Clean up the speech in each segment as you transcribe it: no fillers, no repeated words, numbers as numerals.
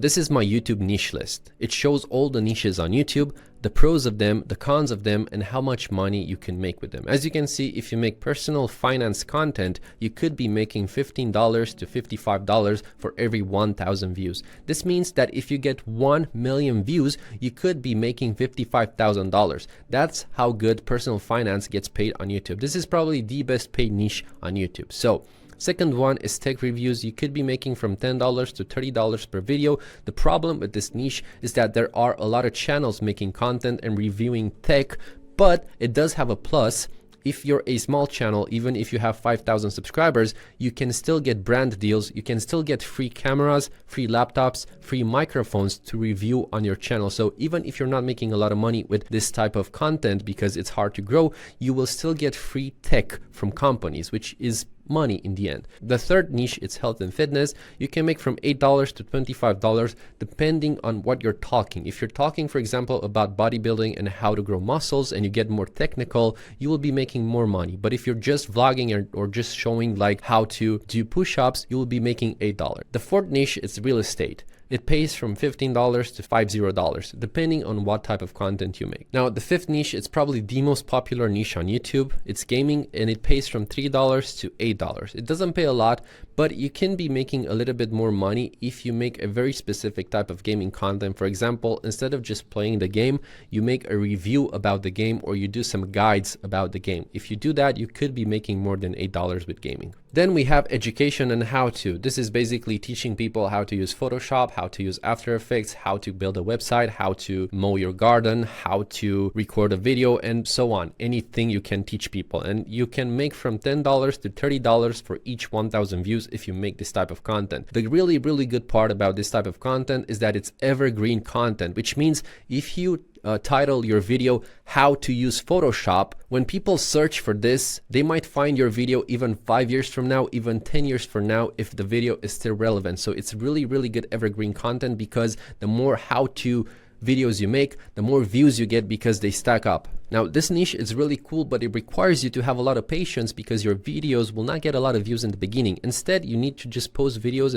This is my YouTube niche list. It shows all the niches on YouTube, the pros of them, the cons of them, and how much money you can make with them. As you can see, if you make personal finance content, you could be making $15 to $55 for every 1,000 views. This means that if you get 1 million views, you could be making $55,000. That's how good personal finance gets paid on YouTube. This is probably the best paid niche on YouTube. So, second one is tech reviews. You could be making from $10 to $30 per video. The problem with this niche is that there are a lot of channels making content and reviewing tech, but it does have a plus. If you're a small channel, even if you have 5,000 subscribers, you can still get brand deals. You can still get free cameras, free laptops, free microphones to review on your channel. So even if you're not making a lot of money with this type of content because it's hard to grow, you will still get free tech from companies, which is money in the end. The third niche is health and fitness. You can make from $8 to $25 depending on what you're talking. If you're talking, for example, about bodybuilding and how to grow muscles and you get more technical, you will be making more money. But if you're just vlogging or just showing like how to do push-ups, you will be making $8. The fourth niche is real estate. It pays from $15 to $50 depending on what type of content you make. Now the fifth niche is probably the most popular niche on YouTube. It's gaming and it pays from $3 to $8. It doesn't pay a lot, but you can be making a little bit more money if you make a very specific type of gaming content. For example, instead of just playing the game, you make a review about the game or you do some guides about the game. If you do that, you could be making more than $8 with gaming. Then we have education and how to. This is basically teaching people how to use Photoshop, how to use After Effects, how to build a website, how to mow your garden, how to record a video, and so on. Anything you can teach people. And you can make from $10 to $30 for each 1,000 views if you make this type of content. The really, really good part about this type of content is that it's evergreen content, which means if you title your video how to use Photoshop, when people search for this, they might find your video even 5 years from now, even 10 years from now, if the video is still relevant. So it's really, really good evergreen content because the more how-to videos you make, the more views you get because they stack up. Now this niche is really cool, but it requires you to have a lot of patience because your videos will not get a lot of views in the beginning. Instead, you need to just post videos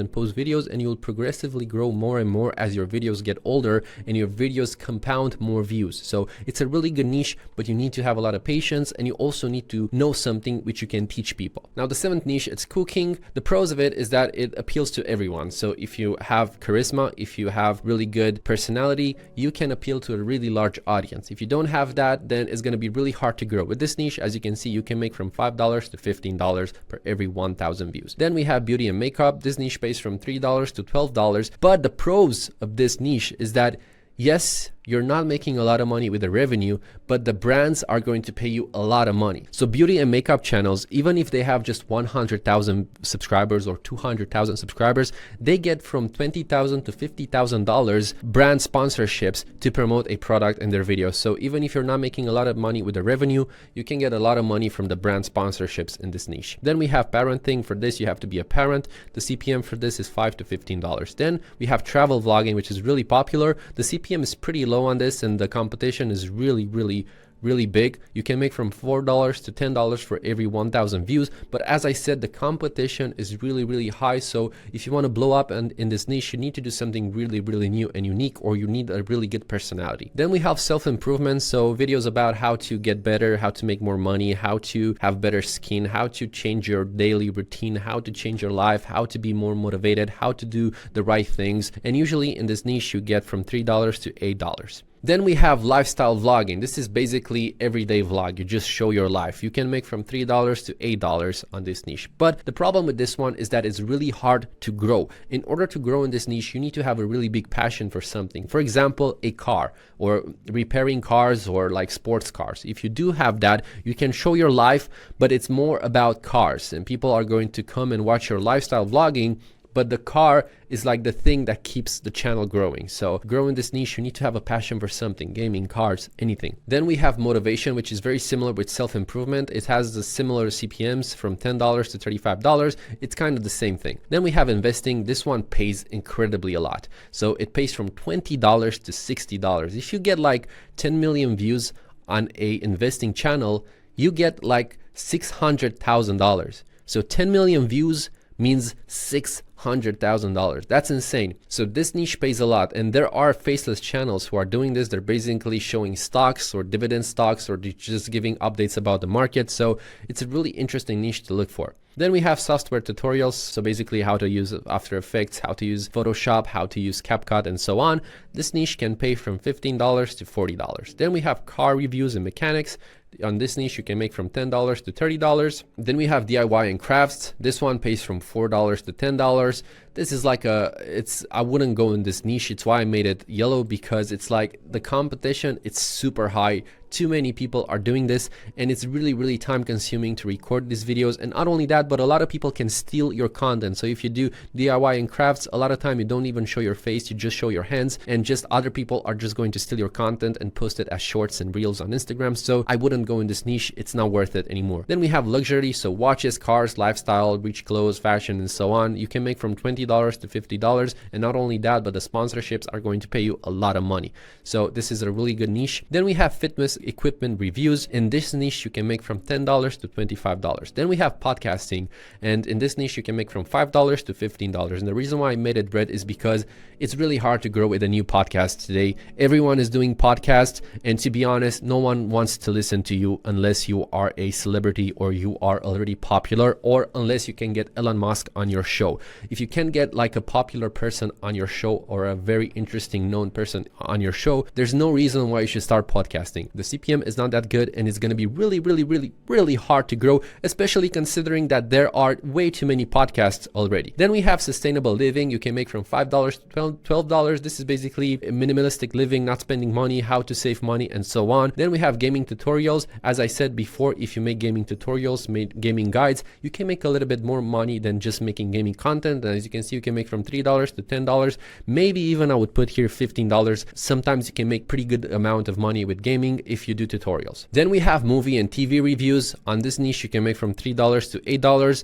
and you'll progressively grow more and more as your videos get older and your videos compound more views. So it's a really good niche, but you need to have a lot of patience and you also need to know something which you can teach people. Now the seventh niche, it's cooking. The pros of it is that it appeals to everyone. So if you have charisma, if you have really good personality, you can appeal to a really large audience. If you don't have that, then it's going to be really hard to grow. With this niche, as you can see, you can make from $5 to $15 per every 1,000 views. Then we have beauty and makeup. This niche pays from $3 to $12. But the pros of this niche is that yes, you're not making a lot of money with the revenue, but the brands are going to pay you a lot of money. So beauty and makeup channels, even if they have just 100,000 subscribers or 200,000 subscribers, they get from $20,000 to $50,000 brand sponsorships to promote a product in their videos. So even if you're not making a lot of money with the revenue, you can get a lot of money from the brand sponsorships in this niche. Then we have parenting. For this, you have to be a parent. The CPM for this is $5 to $15. Then we have travel vlogging, which is really popular. The CPM is pretty low on this and the competition is really big. You can make from $4 to $10 for every 1,000 views, but as I said, the competition is really high. So if you want to blow up in this niche, you need to do something really new and unique, or you need a really good personality. Then we have self-improvement, so videos about how to get better, how to make more money, how to have better skin, how to change your daily routine, how to change your life, how to be more motivated, how to do the right things. And usually in this niche you get from $3 to $8. Then we have lifestyle vlogging. This is basically everyday vlog. You just show your life. You can make from $3 to $8 on this niche. But the problem with this one is that it's really hard to grow. In order to grow in this niche, you need to have a really big passion for something. For example, a car or repairing cars or like sports cars. If you do have that, you can show your life, but it's more about cars and people are going to come and watch your lifestyle vlogging. But the car is like the thing that keeps the channel growing. So growing this niche, you need to have a passion for something, gaming, cars, anything. Then we have motivation, which is very similar with self-improvement. It has the similar CPMs from $10 to $35. It's kind of the same thing. Then we have investing. This one pays incredibly a lot. So it pays from $20 to $60. If you get like 10 million views on a investing channel, you get like $600,000. So 10 million views means $600,000. That's insane. So this niche pays a lot, and there are faceless channels who are doing this. They're basically showing stocks or dividend stocks, or just giving updates about the market. So it's a really interesting niche to look for. Then we have software tutorials, so basically how to use After Effects, how to use Photoshop, how to use CapCut, and so on. This niche can pay from $15 to $40. Then we have car reviews and mechanics. On this niche, you can make from $10 to $30. Then we have DIY and crafts. This one pays from $4 to $10. This is like I wouldn't go in this niche. It's why I made it yellow, because it's like the competition, it's super high. Too many people are doing this, and it's really, really time consuming to record these videos. And not only that, but a lot of people can steal your content. So if you do DIY and crafts, a lot of time you don't even show your face, you just show your hands, and just other people are just going to steal your content and post it as shorts and reels on Instagram. So I wouldn't go in this niche. It's not worth it anymore. Then we have luxury, so watches, cars, lifestyle, rich clothes, fashion, and so on. You can make from $20 to $50. And not only that, but the sponsorships are going to pay you a lot of money. So this is a really good niche. Then we have fitness equipment reviews. In this niche, you can make from $10 to $25. Then we have podcasting, and in this niche, you can make from $5 to $15. And the reason why I made it red is because it's really hard to grow with a new podcast today. Everyone is doing podcasts, and to be honest, no one wants to listen to you unless you are a celebrity or you are already popular, or unless you can get Elon Musk on your show. If you can get like a popular person on your show or a very interesting known person on your show, there's no reason why you should start podcasting. The CPM is not that good, and it's going to be really, really, really, really hard to grow, especially considering that there are way too many podcasts already. Then we have sustainable living. You can make from $5 to $12. This is basically minimalistic living, not spending money, how to save money, and so on. Then we have gaming tutorials. As I said before, if you make gaming tutorials, make gaming guides, you can make a little bit more money than just making gaming content. And as you can see, you can make from $3 to $10. Maybe even I would put here $15. Sometimes you can make pretty good amount of money with gaming if you do tutorials. Then we have movie and TV reviews. On this niche, you can make from $3 to $8.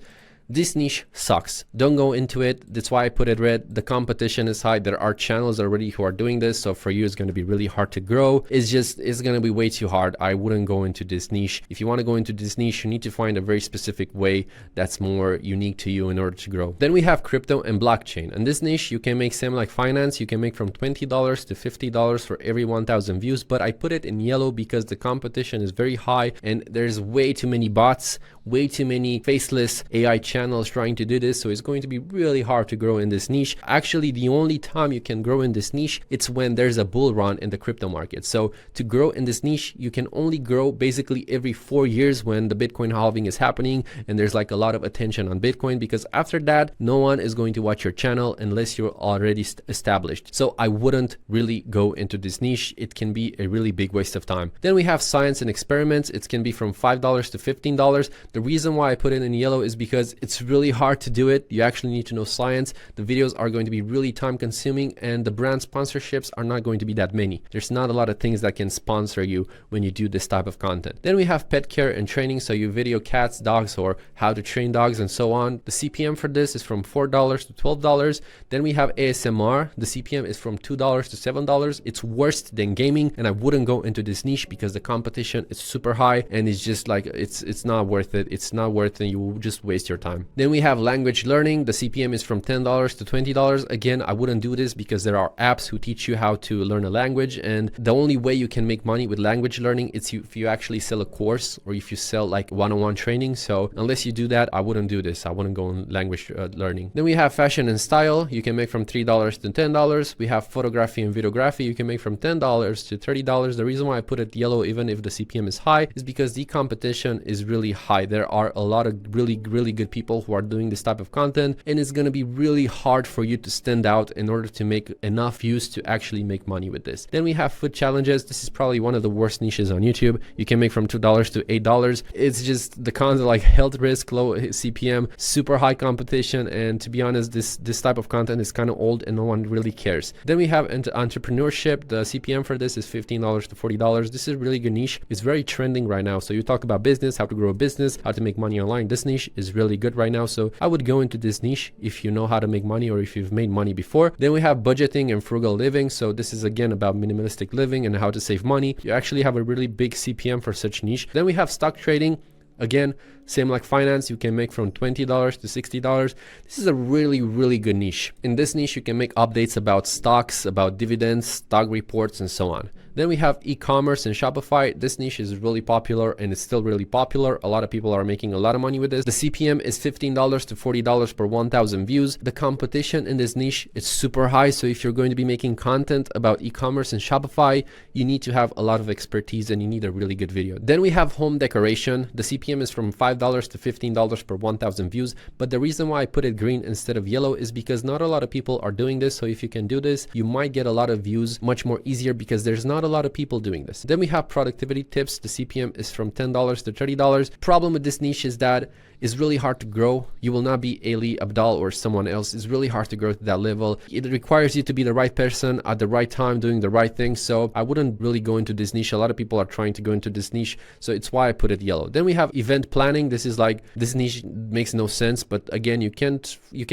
This niche sucks. Don't go into it. That's why I put it red. The competition is high. There are channels already who are doing this. So for you, it's going to be really hard to grow. It's going to be way too hard. I wouldn't go into this niche. If you want to go into this niche, you need to find a very specific way that's more unique to you in order to grow. Then we have crypto and blockchain. In this niche, you can make same like finance. You can make from $20 to $50 for every 1,000 views. But I put it in yellow because the competition is very high, and there's way too many bots, way too many faceless AI channels trying to do this. So it's going to be really hard to grow in this niche. Actually, the only time you can grow in this niche, it's when there's a bull run in the crypto market. So to grow in this niche, you can only grow basically every 4 years when the Bitcoin halving is happening and there's like a lot of attention on Bitcoin, because after that, no one is going to watch your channel unless you're already established. So I wouldn't really go into this niche. It can be a really big waste of time. Then we have science and experiments. It can be from $5 to $15. The reason why I put it in yellow is because it's really hard to do it. You actually need to know science. The videos are going to be really time consuming, and the brand sponsorships are not going to be that many. There's not a lot of things that can sponsor you when you do this type of content. Then we have pet care and training. So you video cats, dogs, or how to train dogs and so on. The CPM for this is from $4 to $12. Then we have ASMR. The CPM is from $2 to $7. It's worse than gaming, and I wouldn't go into this niche because the competition is super high, and it's just like it's not worth it. It's not worth it. You will just waste your time. Then we have language learning. The CPM is from $10 to $20. Again, I wouldn't do this because there are apps who teach you how to learn a language, and the only way you can make money with language learning is if you actually sell a course or if you sell like one-on-one training. So unless you do that, I wouldn't do this. I wouldn't go on language learning. Then we have fashion and style. You can make from $3 to $10. We have photography and videography. You can make from $10 to $30. The reason why I put it yellow, even if the CPM is high, is because the competition is really high. There are a lot of really good people who are doing this type of content, and it's going to be really hard for you to stand out in order to make enough views to actually make money with this. Then we have food challenges. This is probably one of the worst niches on YouTube. You can make from $2 to $8. It's just the content like health risk, low CPM, super high competition, and to be honest, this type of content is kind of old and no one really cares. Then we have entrepreneurship. The CPM for this is $15 to $40. This is a really good niche. It's very trending right now. So you talk about business, how to grow a business, how to make money online. This niche is really good right now. So I would go into this niche if you know how to make money or if you've made money before. Then we have budgeting and frugal living. So this is again about minimalistic living and how to save money. You actually have a really big CPM for such niche. Then we have stock trading. Again, Same like finance, you can make from $20 to $60. This is a really good niche. In this niche, you can make updates about stocks, about dividends, stock reports, and so on. Then we have e-commerce and Shopify. This niche is really popular and it's still really popular. A lot of people are making a lot of money with this. The CPM is $15 to $40 per 1,000 views. The competition in this niche is super high. So if you're going to be making content about e-commerce and Shopify, you need to have a lot of expertise and you need a really good video. Then we have home decoration. The CPM is from $5 to $15 per 1,000 views. But the reason why I put it green instead of yellow is because not a lot of people are doing this. So if you can do this, you might get a lot of views much more easier because there's not a lot of people doing this. Then we have productivity tips. The CPM is from $10 to $30. Problem with this niche is that it's really hard to grow. You will not be Ali Abdal or someone else. It's really hard to grow to that level. It requires you to be the right person at the right time, doing the right thing. So I wouldn't really go into this niche. A lot of people are trying to go into this niche. So it's why I put it yellow. Then we have event planning. This is like, this niche makes no sense. But again, you can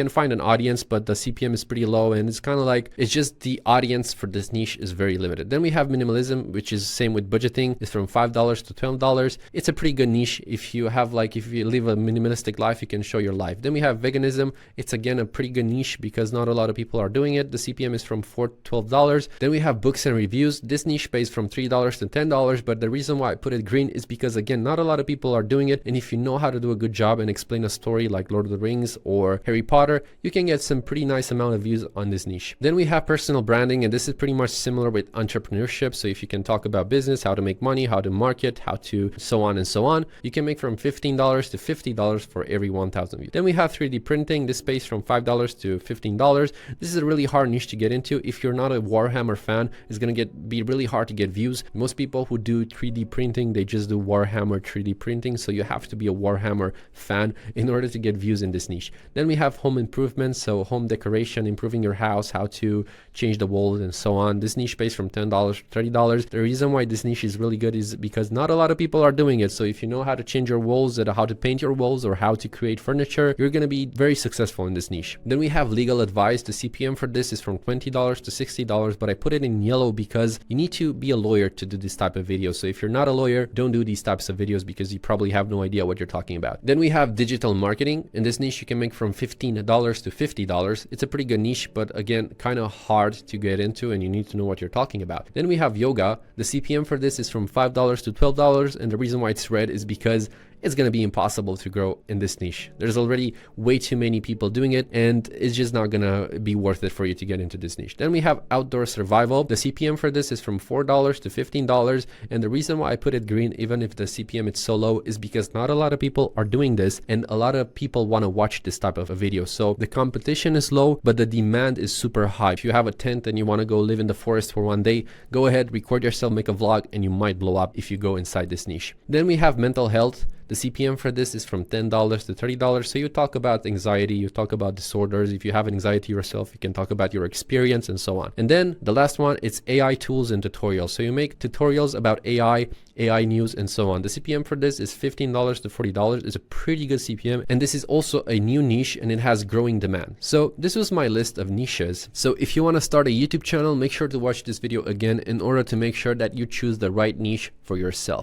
find an audience, but the CPM is pretty low. And it's kind of like, it's just the audience for this niche is very limited. Then we have minimalism, which is same with budgeting. It's from $5 to $12. It's a pretty good niche. If you have like, if you live a minimalistic life, you can show your life. Then we have veganism. It's again a pretty good niche because not a lot of people are doing it. The CPM is from $4 to $12. Then we have books and reviews. This niche pays from $3 to $10, but the reason why I put it green is because again, not a lot of people are doing it. And if you know how to do a good job and explain a story like Lord of the Rings or Harry Potter, you can get some pretty nice amount of views on this niche. Then we have personal branding, and this is pretty much similar with entrepreneurship. So if you can talk about business, how to make money, how to market, how to so on and so on, you can make from $15 to $50 for every 1,000 views. Then we have 3D printing. This pays from $5 to $15. This is a really hard niche to get into. If you're not a Warhammer fan, it's going to be really hard to get views. Most people who do 3D printing, they just do Warhammer 3D printing. So you have to be a Warhammer fan in order to get views in this niche. Then we have home improvements. So home decoration, improving your house, how to change the walls and so on. This niche pays from $10 to $30. The reason why this niche is really good is because not a lot of people are doing it. So if you know how to change your walls, how to paint your walls, or how to create furniture, you're going to be very successful in this niche. Then we have legal advice. The CPM for this is from $20 to $60, but I put it in yellow because you need to be a lawyer to do this type of video. So if you're not a lawyer, don't do these types of videos because you probably have no idea what you're talking about. Then we have digital marketing. In this niche, you can make from $15 to $50. It's a pretty good niche, but again, kind of hard to get into and you need to know what you're talking about. Then we have yoga. The CPM for this is from $5 to $12. And the reason why it's red is because it's going to be impossible to grow in this niche. There's already way too many people doing it and it's just not going to be worth it for you to get into this niche. Then we have outdoor survival. The CPM for this is from $4 to $15. And the reason why I put it green, even if the CPM is so low, is because not a lot of people are doing this and a lot of people want to watch this type of a video. So the competition is low, but the demand is super high. If you have a tent and you want to go live in the forest for one day, go ahead, record yourself, make a vlog, and you might blow up if you go inside this niche. Then we have mental health. The CPM for this is from $10 to $30. So you talk about anxiety, you talk about disorders. If you have anxiety yourself, you can talk about your experience and so on. And then the last one, it's AI tools and tutorials. So you make tutorials about AI news and so on. The CPM for this is $15 to $40. It's a pretty good CPM. And this is also a new niche and it has growing demand. So this was my list of niches. So if you want to start a YouTube channel, make sure to watch this video again in order to make sure that you choose the right niche for yourself.